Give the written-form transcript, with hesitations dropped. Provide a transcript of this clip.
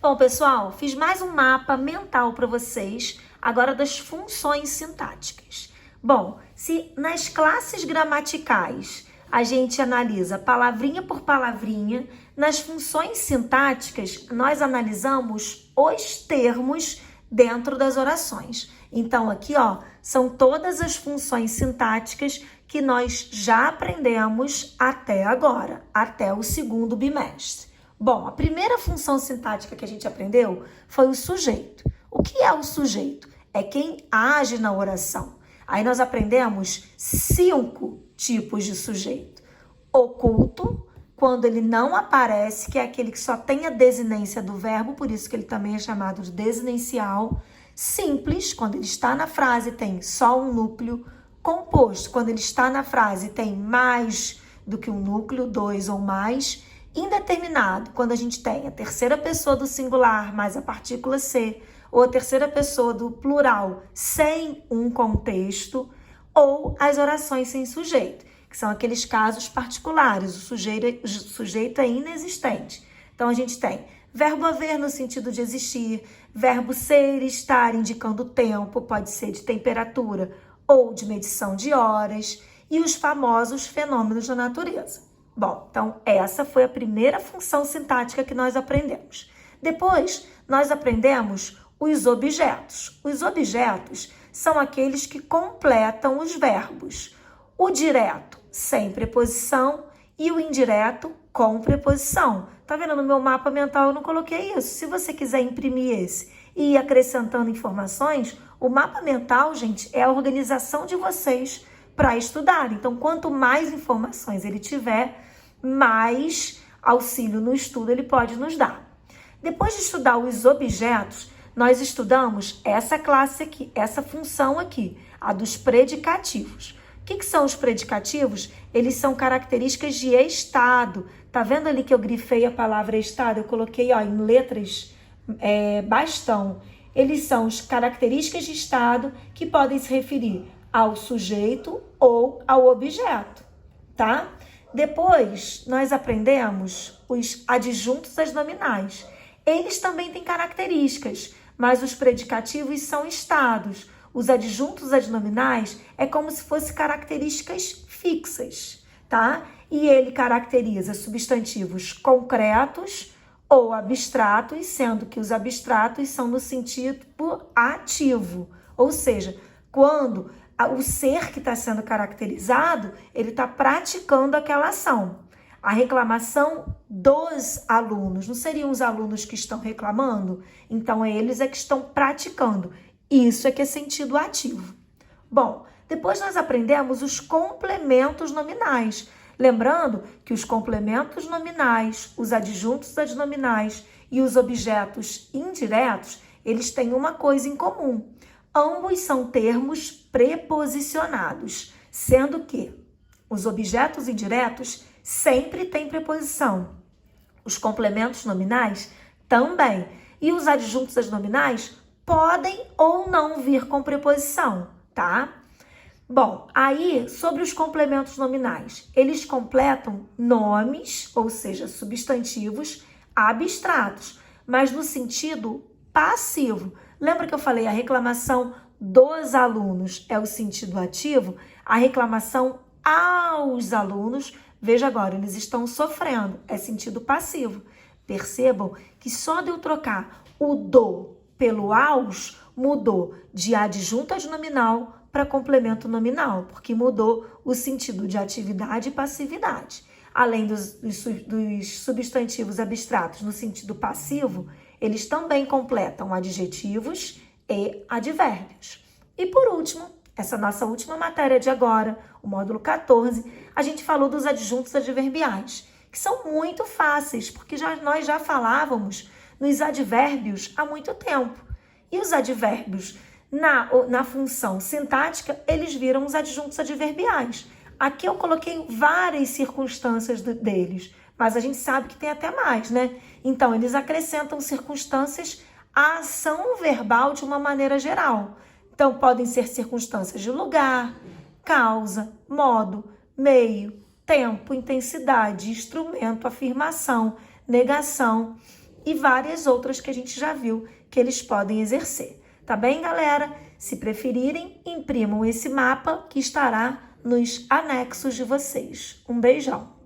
Bom, pessoal, fiz mais um mapa mental para vocês, agora das funções sintáticas. Bom, se nas classes gramaticais a gente analisa palavrinha por palavrinha, nas funções sintáticas nós analisamos os termos dentro das orações. Então aqui, ó, são todas as funções sintáticas que nós já aprendemos até agora, até o segundo bimestre. Bom, a primeira função sintática que a gente aprendeu foi o sujeito. O que é o sujeito? É quem age na oração. Aí nós aprendemos 5 tipos de sujeito. Oculto, quando ele não aparece, que é aquele que só tem a desinência do verbo, por isso que ele também é chamado de desinencial. Simples, quando ele está na frase tem só um núcleo. Composto, quando ele está na frase tem mais do que um núcleo, 2 ou mais. Indeterminado, quando a gente tem a terceira pessoa do singular mais a partícula ser, ou a terceira pessoa do plural sem um contexto, ou as orações sem sujeito, que são aqueles casos particulares, o sujeito é inexistente. Então a gente tem verbo haver no sentido de existir, verbo ser e estar indicando tempo, pode ser de temperatura ou de medição de horas, e os famosos fenômenos da natureza. Bom, então essa foi a primeira função sintática que nós aprendemos. Depois, nós aprendemos os objetos. Os objetos são aqueles que completam os verbos. O direto sem preposição e o indireto com preposição. Tá vendo? No meu mapa mental eu não coloquei isso. Se você quiser imprimir esse e ir acrescentando informações, o mapa mental, gente, é a organização de vocês para estudar. Então, quanto mais informações ele tiver, mais auxílio no estudo ele pode nos dar. Depois de estudar os objetos, nós estudamos essa classe aqui, essa função aqui, a dos predicativos. O que são os predicativos? Eles são características de estado. Tá vendo ali que eu grifei a palavra estado? Eu coloquei, ó, em letras bastão. Eles são as características de estado que podem se referir ao sujeito ou ao objeto, tá? Depois, nós aprendemos os adjuntos adnominais. Eles também têm características, mas os predicativos são estados. Os adjuntos adnominais é como se fossem características fixas, tá? E ele caracteriza substantivos concretos ou abstratos, sendo que os abstratos são no sentido ativo, ou seja, quando o ser que está sendo caracterizado, ele está praticando aquela ação. A reclamação dos alunos, não seriam os alunos que estão reclamando? Então, eles é que estão praticando. Isso é que é sentido ativo. Bom, depois nós aprendemos os complementos nominais. Lembrando que os complementos nominais, os adjuntos adnominais e os objetos indiretos, eles têm uma coisa em comum. Ambos são termos preposicionados, sendo que os objetos indiretos sempre têm preposição. Os complementos nominais também. E os adjuntos adnominais podem ou não vir com preposição, tá? Bom, aí, sobre os complementos nominais, eles completam nomes, ou seja, substantivos abstratos, mas no sentido passivo. Lembra que eu falei a reclamação dos alunos é o sentido ativo? A reclamação aos alunos, veja agora, eles estão sofrendo, é sentido passivo. Percebam que só de eu trocar o do pelo aos, mudou de adjunto adnominal para complemento nominal, porque mudou o sentido de atividade e passividade. Além dos substantivos abstratos no sentido passivo, eles também completam adjetivos e advérbios. E por último, essa nossa última matéria de agora, o módulo 14, a gente falou dos adjuntos adverbiais, que são muito fáceis, porque nós já falávamos nos advérbios há muito tempo. E os advérbios, na função sintática, eles viram os adjuntos adverbiais. Aqui eu coloquei várias circunstâncias deles, mas a gente sabe que tem até mais, né? Então, eles acrescentam circunstâncias à ação verbal de uma maneira geral. Então, podem ser circunstâncias de lugar, causa, modo, meio, tempo, intensidade, instrumento, afirmação, negação. e várias outras que a gente já viu que eles podem exercer. Tá bem, galera? Se preferirem, imprimam esse mapa que estará nos anexos de vocês. Um beijão!